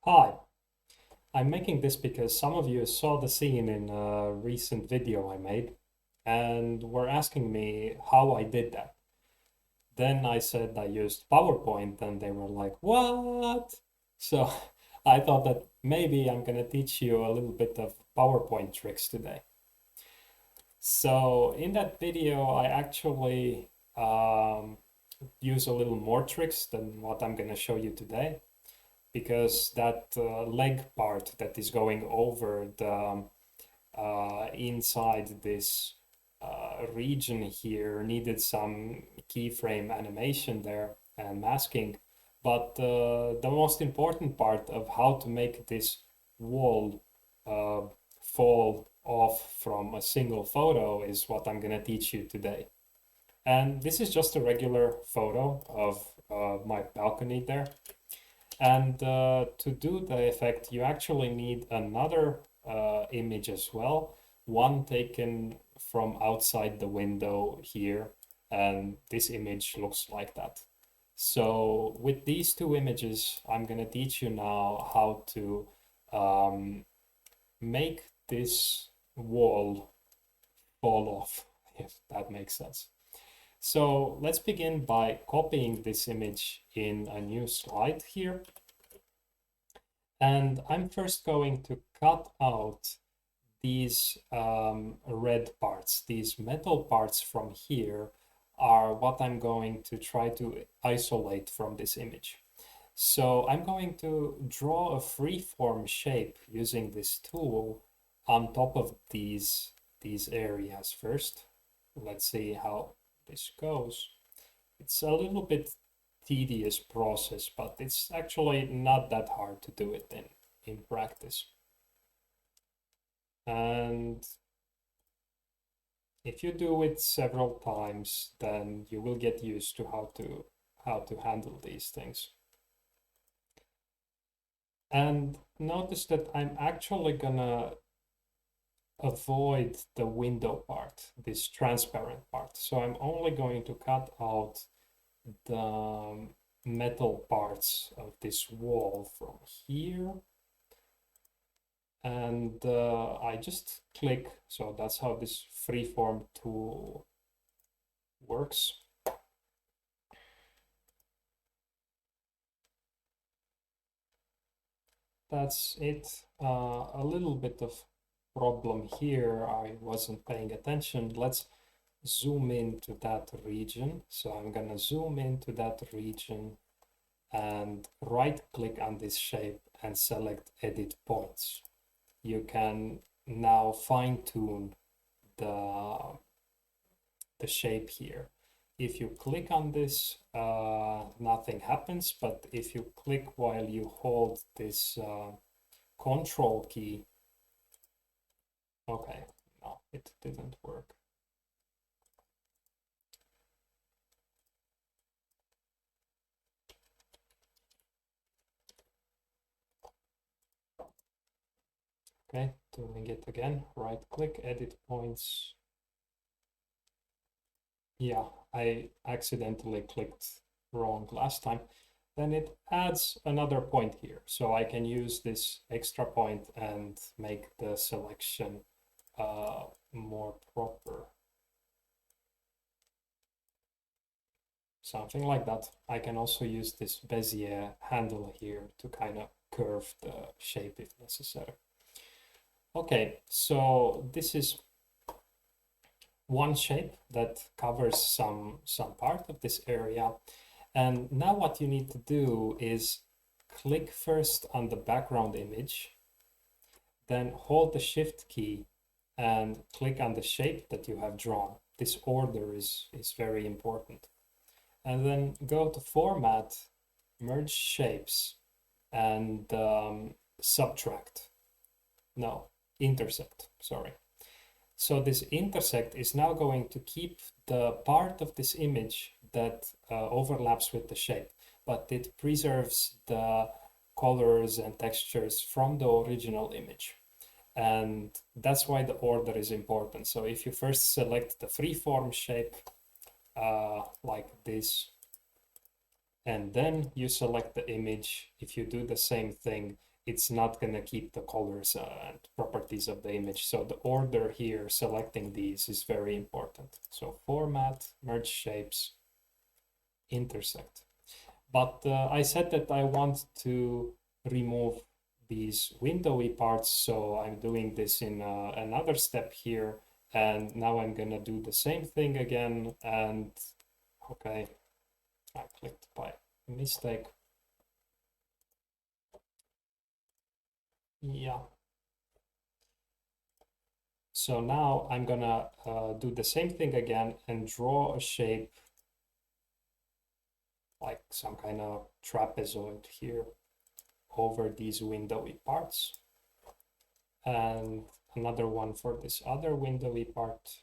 Hi, I'm making this because some of you saw the scene in a recent video I made and were asking me how I did that. Then I said I used PowerPoint and they were like, "What?" So I thought that maybe I'm gonna teach you a little bit of PowerPoint tricks today. So in that video, I actually use a little more tricks than what I'm gonna show you today, because that leg part that is going over the inside this region here needed some keyframe animation there and masking. But the most important part of how to make this wall uh, fall off from a single photo is what I'm going to teach you today. And this is just a regular photo of my balcony there. And to do the effect, you actually need another image as well, one taken from outside the window here, and this image looks like that. So with these two images, I'm going to teach you now how to make this wall fall off, if that makes sense. So let's begin by copying this image in a new slide here. And I'm first going to cut out these red parts. These metal parts from here are what I'm going to try to isolate from this image. So I'm going to draw a freeform shape using this tool on top of these areas first. Let's see how this goes. It's a little bit tedious process, but it's actually not that hard to do it in practice. And if you do it several times, then you will get used to how to handle these things. And notice that I'm actually gonna avoid the window part, this transparent part. So I'm only going to cut out the metal parts of this wall from here. And I just click, so that's how this freeform tool works. That's it. A little bit of problem here. I wasn't paying attention. Let's zoom into that region. So I'm gonna zoom into that region and right click on this shape and select edit points. You can now fine tune the shape here. If you click on this, nothing happens, but if you click while you hold this control key, okay, no, it didn't work. Okay, doing it again, right click, edit points. Yeah, I accidentally clicked wrong last time. Then it adds another point here. So I can use this extra point and make the selection more proper. Something like that. I can also use this Bezier handle here to kind of curve the shape if necessary. Okay, so this is one shape that covers some part of this area. And now what you need to do is click first on the background image, then hold the shift key and click on the shape that you have drawn. This order is very important. And then go to Format, Merge Shapes, and Subtract. No, Intersect, sorry. So this intersect is now going to keep the part of this image that overlaps with the shape, but it preserves the colors and textures from the original image. And that's why the order is important. So if you first select the freeform shape like this, and then you select the image, if you do the same thing, it's not going to keep the colors and properties of the image. So the order here, selecting these, is very important. So format, merge shapes, intersect. But I said that I want to remove these windowy parts, so I'm doing this in another step here. And now I'm gonna do the same thing again. And okay, I clicked by mistake. Yeah. So now I'm gonna do the same thing again and draw a shape like some kind of trapezoid here over these windowy parts. And another one for this other windowy part.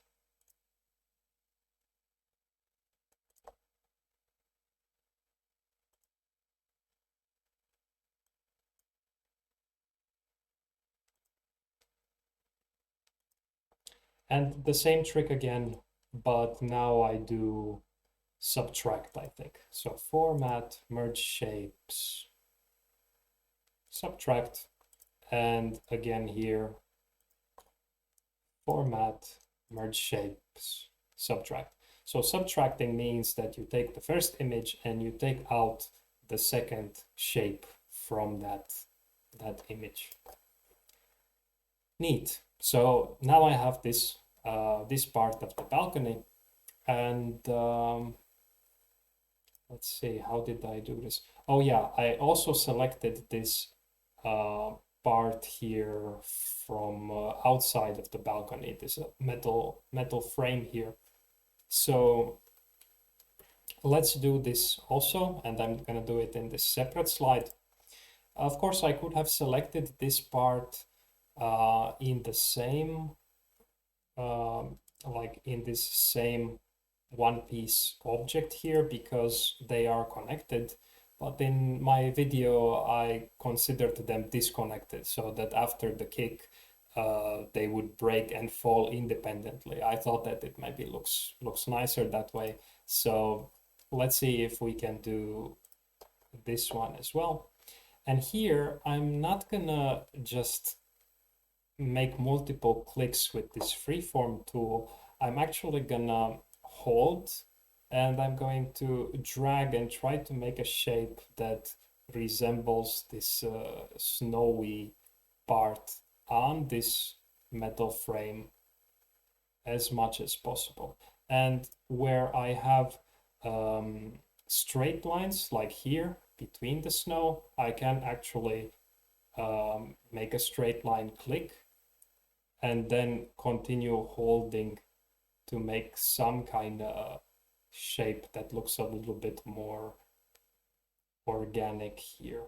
And the same trick again, but now I do subtract, I think. So format, merge shapes, subtract, and again here, format, merge shapes, subtract. So subtracting means that you take the first image and you take out the second shape from that image. Neat. So now I have this this part of the balcony, and let's see, how did I do this? Oh yeah, I also selected this part here from outside of the balcony, this metal frame here. So let's do this also, and I'm gonna do it in this separate slide. Of course, I could have selected this part in the same, like in this same one piece object here, because they are connected. But in my video, I considered them disconnected, so that after the kick, they would break and fall independently. I thought that it maybe looks nicer that way. So let's see if we can do this one as well. And here, I'm not gonna just make multiple clicks with this freeform tool. I'm actually gonna hold, and I'm going to drag and try to make a shape that resembles this snowy part on this metal frame as much as possible. And where I have straight lines like here between the snow, I can actually make a straight line click and then continue holding to make some kind of shape that looks a little bit more organic here.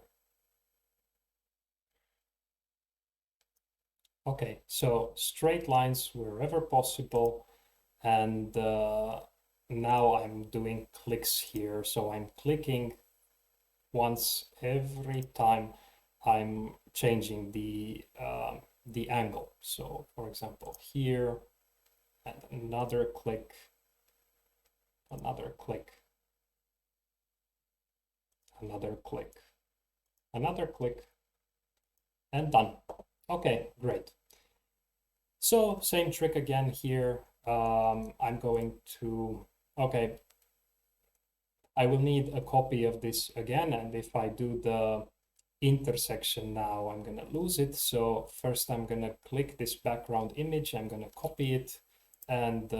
Okay, so straight lines wherever possible, and now I'm doing clicks here. So I'm clicking once every time I'm changing the angle. So for example, here, and another click, another click, another click, another click, and done. Okay, great. So same trick again here. I'm going to, okay, I will need a copy of this again, and if I do the intersection now, I'm gonna lose it. So first I'm gonna click this background image, I'm gonna copy it and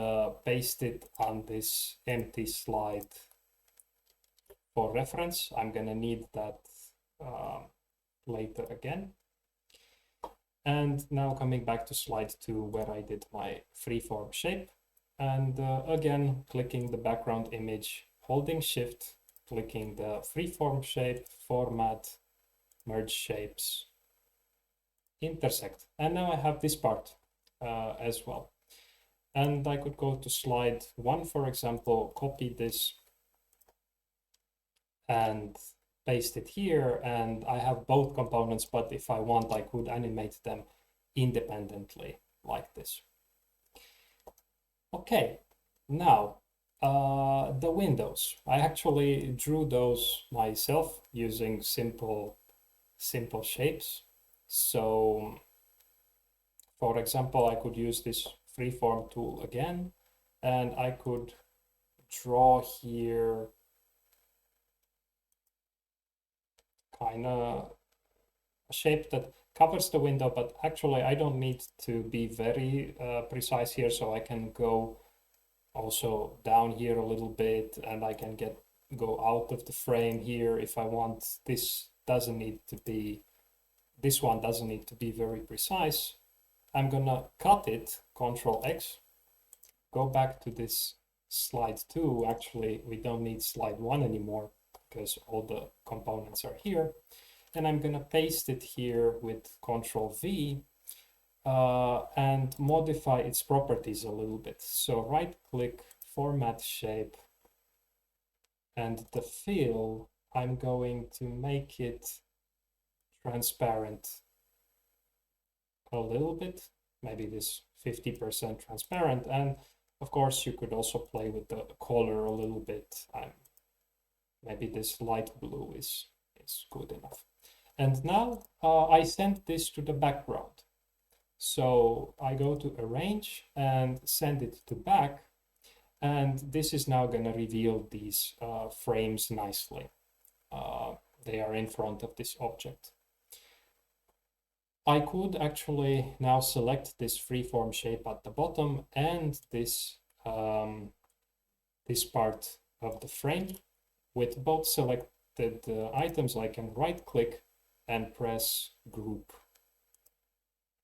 paste it on this empty slide for reference. I'm gonna need that later again. And now coming back to slide 2 where I did my freeform shape, and again clicking the background image, holding shift, clicking the freeform shape, format, merge shapes, intersect. And now I have this part as well. And I could go to slide 1, for example, copy this and paste it here. And I have both components, but if I want, I could animate them independently like this. Okay, now the windows. I actually drew those myself using simple simple shapes. So for example, I could use this freeform tool again, and I could draw here kind of a shape that covers the window, but actually I don't need to be very precise here, so I can go also down here a little bit, and I can go out of the frame here if I want. This one doesn't need to be very precise. I'm gonna cut it, Control X, go back to this slide 2. Actually, we don't need slide 1 anymore because all the components are here. And I'm gonna paste it here with Control V and modify its properties a little bit. So right click, Format Shape, and the fill, I'm going to make it transparent a little bit, maybe this 50% transparent. And of course, you could also play with the color a little bit. Maybe this light blue is good enough. And now I send this to the background. So I go to Arrange and send it to back. And this is now going to reveal these frames nicely. They are in front of this object. I could actually now select this freeform shape at the bottom and this this part of the frame. With both selected items, I can right click and press Group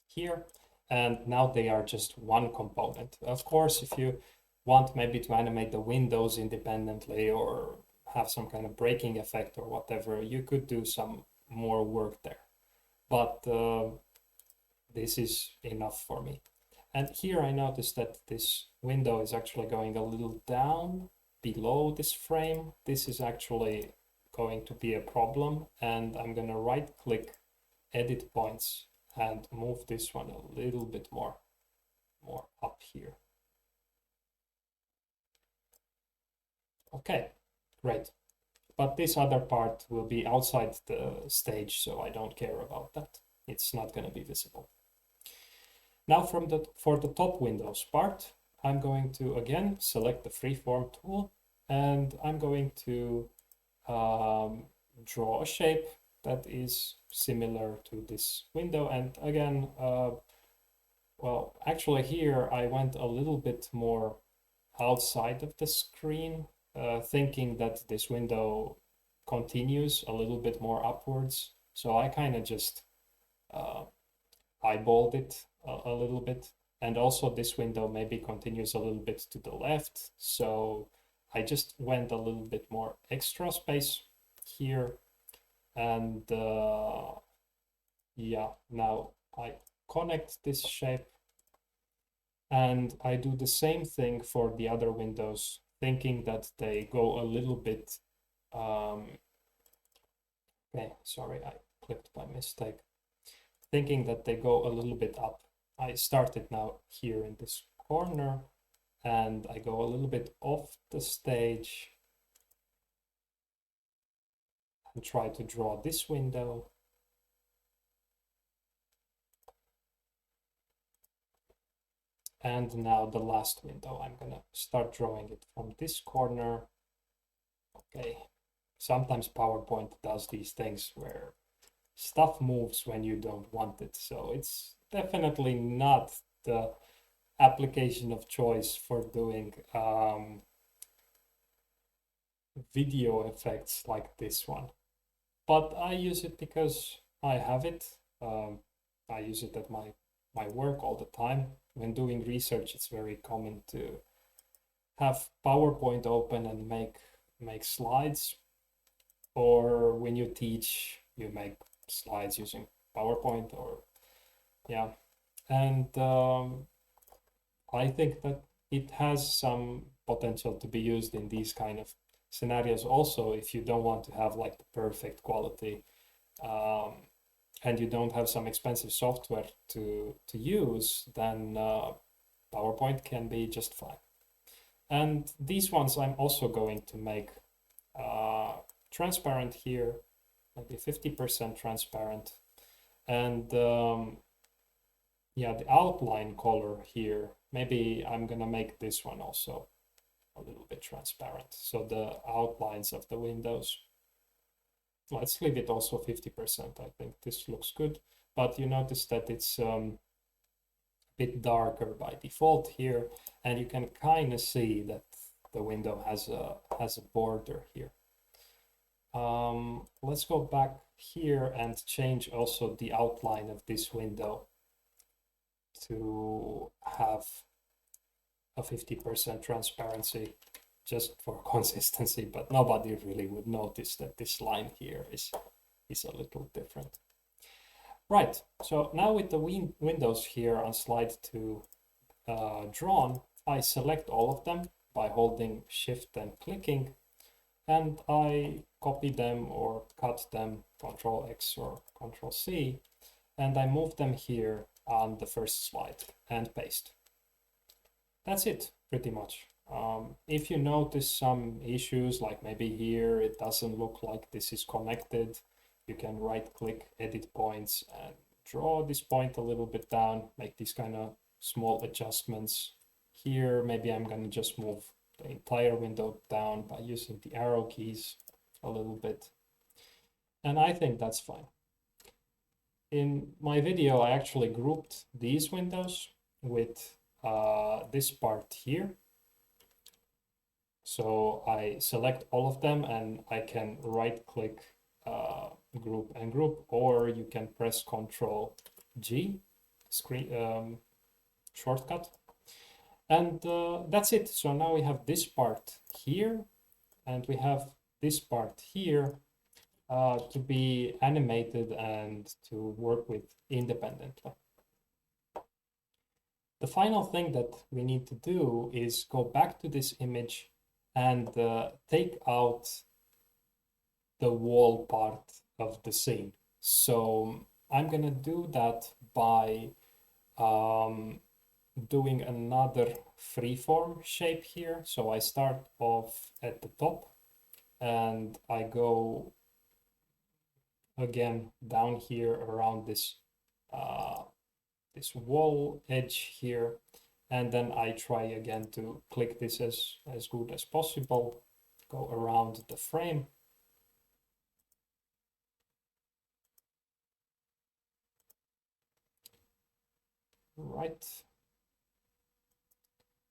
here, and now they are just one component. Of course, if you want maybe to animate the windows independently or have some kind of breaking effect or whatever, you could do some more work there. But this is enough for me. And here I noticed that this window is actually going a little down below this frame. This is actually going to be a problem, and I'm going to right click, Edit Points, and move this one a little bit more up here. Okay, great. But this other part will be outside the stage, so I don't care about that. It's not going to be visible. Now for the top windows part, I'm going to again select the freeform tool, and I'm going to draw a shape that is similar to this window. And again, well, actually here I went a little bit more outside of the screen, thinking that this window continues a little bit more upwards. So I kind of just eyeballed it a little bit. And also this window maybe continues a little bit to the left. So I just went a little bit more extra space here. And yeah, now I connect this shape. And I do the same thing for the other windows, thinking that they go a little bit, okay, sorry, I clicked by mistake. Thinking that they go a little bit up. I started now here in this corner, and I go a little bit off the stage and try to draw this window. And now the last window, I'm gonna start drawing it from this corner. Okay, sometimes PowerPoint does these things where stuff moves when you don't want it. So it's definitely not the application of choice for doing video effects like this one. But I use it because I have it. I use it at my work all the time. When doing research, it's very common to have PowerPoint open and make slides. Or when you teach, you make slides using PowerPoint, or yeah. And I think that it has some potential to be used in these kind of scenarios also, if you don't want to have like the perfect quality and you don't have some expensive software to use, then PowerPoint can be just fine. And these ones I'm also going to make transparent here. maybe 50% transparent. And yeah, the outline color here, maybe I'm gonna make this one also a little bit transparent. So the outlines of the windows, let's leave it also 50%. I think this looks good, but you notice that it's bit darker by default here, and you can kind of see that the window has a border here. Let's go back here and change also the outline of this window to have a 50% transparency just for consistency, but nobody really would notice that this line here is a little different. Right, so now with the windows here on slide 2 drawn, I select all of them by holding Shift and clicking, and I copy them or cut them, Control X or Control C, and I move them here on the first slide and paste. That's it, pretty much. If you notice some issues, like maybe here it doesn't look like this is connected, you can right click, edit points, and draw this point a little bit down, make these kind of small adjustments. Here, maybe I'm gonna just move the entire window down by using the arrow keys a little bit. And I think that's fine. In my video, I actually grouped these windows with this part here. So I select all of them and I can right click group and group, or you can press Control G shortcut, and that's it. So now we have this part here and we have this part here to be animated and to work with independently. The final thing that we need to do is go back to this image and take out the wall part of the scene. So I'm gonna do that by doing another freeform shape here. So I start off at the top and I go again down here around this this wall edge here, and then I try again to click this as good as possible, go around the frame. Right.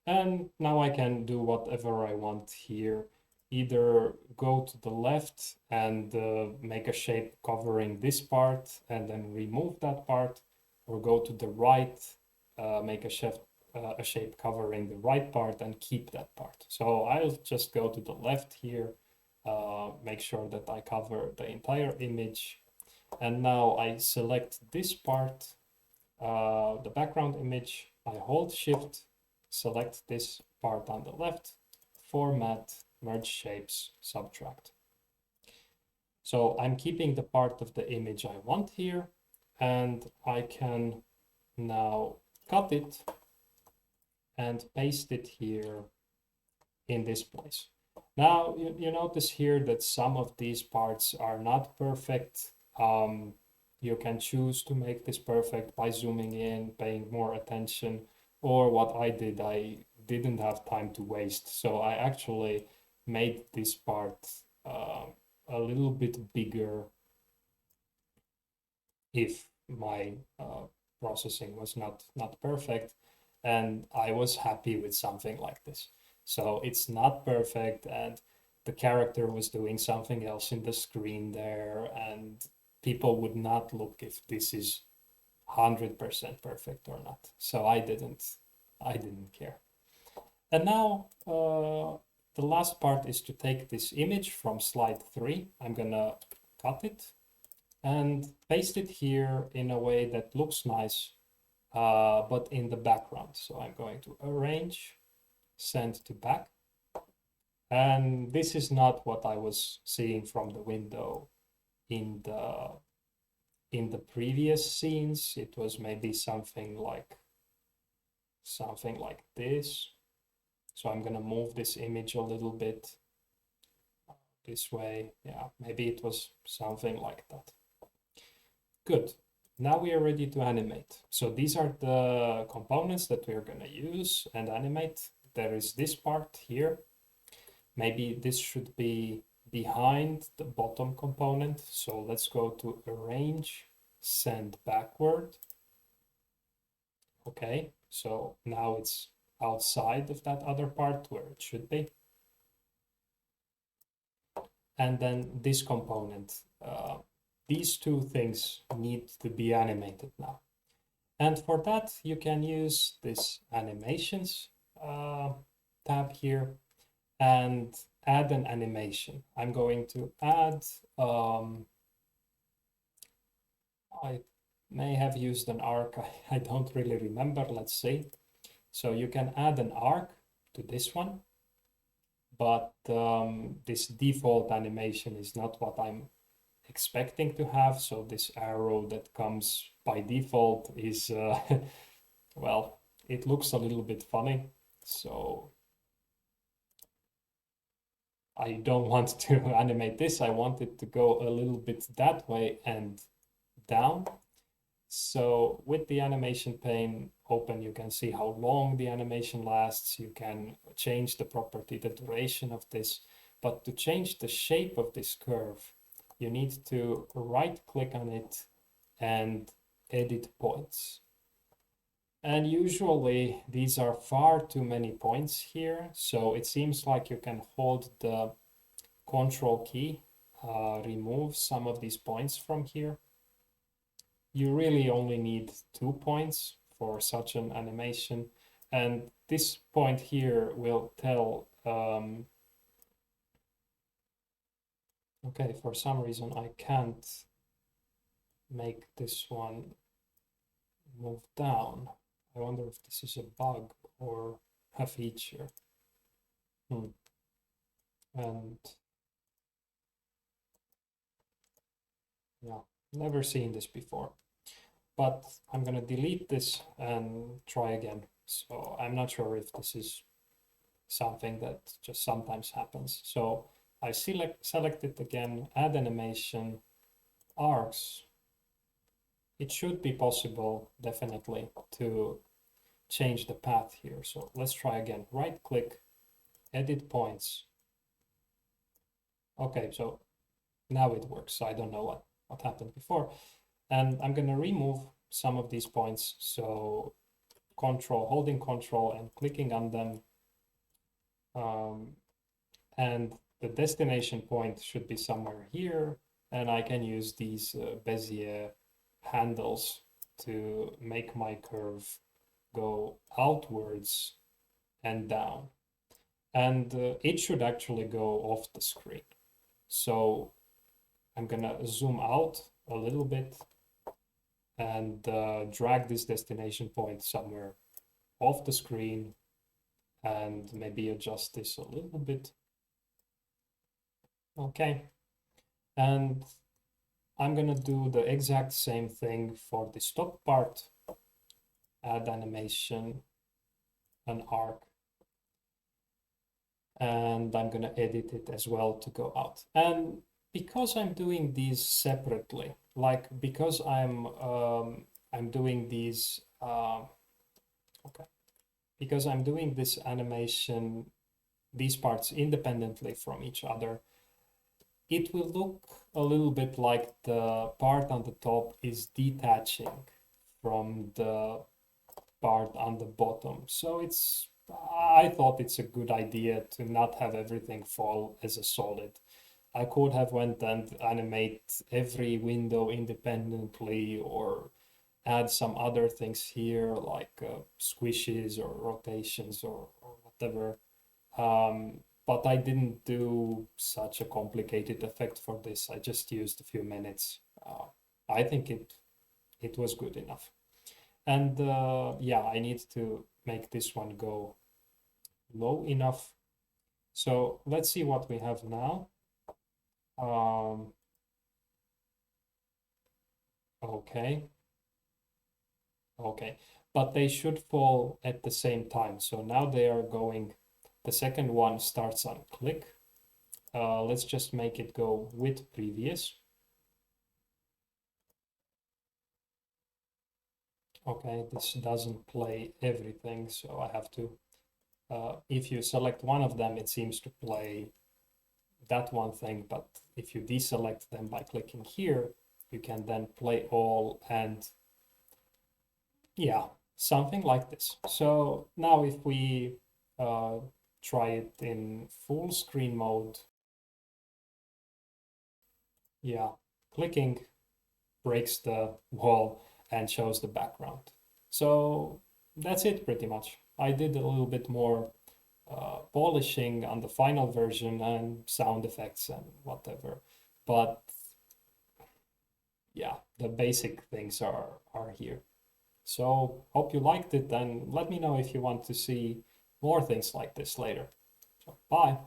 And now I can do whatever I want here. Either go to the left and make a shape covering this part and then remove that part, or go to the right, make a shape covering the right part and keep that part. So I'll just go to the left here, make sure that I cover the entire image. And now I select this part, the background image, I hold Shift, select this part on the left, format, merge shapes, subtract. So I'm keeping the part of the image I want here, and I can now cut it and paste it here in this place. Now you notice here that some of these parts are not perfect. You can choose to make this perfect by zooming in, paying more attention, or what I did, I didn't have time to waste. So I actually made this part a little bit bigger if my processing was not perfect, and I was happy with something like this. So it's not perfect, and the character was doing something else in the screen there, and people would not look if this is 100% perfect or not. So I didn't care. And now the last part is to take this image from slide 3. I'm gonna cut it and paste it here in a way that looks nice, but in the background. So I'm going to arrange, send to back. And this is not what I was seeing from the window in the previous scenes. It was maybe something like this. So I'm gonna move this image a little bit, this way. Yeah, maybe it was something like that. Good. Now we are ready to animate. So these are the components that we are going to use and animate. There is this part here. Maybe this should be behind the bottom component. So let's go to arrange, send backward. Okay, so now it's outside of that other part where it should be. And then this component. These two things need to be animated now. And for that, you can use this animations tab here and add an animation. I'm going to add, I may have used an arc, I don't really remember, let's see. So you can add an arc to this one, but this default animation is not what I'm expecting to have. So this arrow that comes by default is, well, it looks a little bit funny. So I don't want to animate this. I want it to go a little bit that way and down. So with the animation pane open, you can see how long the animation lasts. You can change the property, the duration of this. But to change the shape of this curve, you need to right click on it and edit points. And usually these are far too many points here. So it seems like you can hold the Control key, remove some of these points from here. You really only need 2 points for such an animation. And this point here will tell, okay, for some reason I can't make this one move down. I wonder if this is a bug or a feature. And yeah, never seen this before. But I'm gonna delete this and try again. So I'm not sure if this is something that just sometimes happens. So I select it again, add animation, arcs. It should be possible, definitely, to change the path here. So let's try again. Right click, edit points. Okay, so now it works. I don't know what happened before. And I'm going to remove some of these points. So holding control and clicking on them. And the destination point should be somewhere here. And I can use these Bezier handles to make my curve go outwards and down. And it should actually go off the screen. So I'm going to zoom out a little bit and drag this destination point somewhere off the screen and maybe adjust this a little bit. Okay. And I'm going to do the exact same thing for the top part. Add animation, an arc. And I'm going to edit it as well to go out. And because I'm doing these separately, like because I'm doing these, okay, because I'm doing this animation, these parts independently from each other, it will look a little bit like the part on the top is detaching from the part on the bottom. So I thought it's a good idea to not have everything fall as a solid. I could have went and animate every window independently or add some other things here like squishes or rotations or whatever. But I didn't do such a complicated effect for this. I just used a few minutes. I think it was good enough. And yeah, I need to make this one go low enough. So let's see what we have now. Okay. Okay, but they should fall at the same time. So now they are going, the second one starts on click, let's just make it go with previous. Okay, this doesn't play everything, so I have to, if you select one of them, it seems to play that one thing, but if you deselect them by clicking here, you can then play all, and yeah, something like this. So now if we try it in full screen mode, yeah, clicking breaks the wall and shows the background. So that's it pretty much. I did a little bit more polishing on the final version and sound effects and whatever, but yeah, the basic things are here. So hope you liked it, and let me know if you want to see more things like this later. So bye.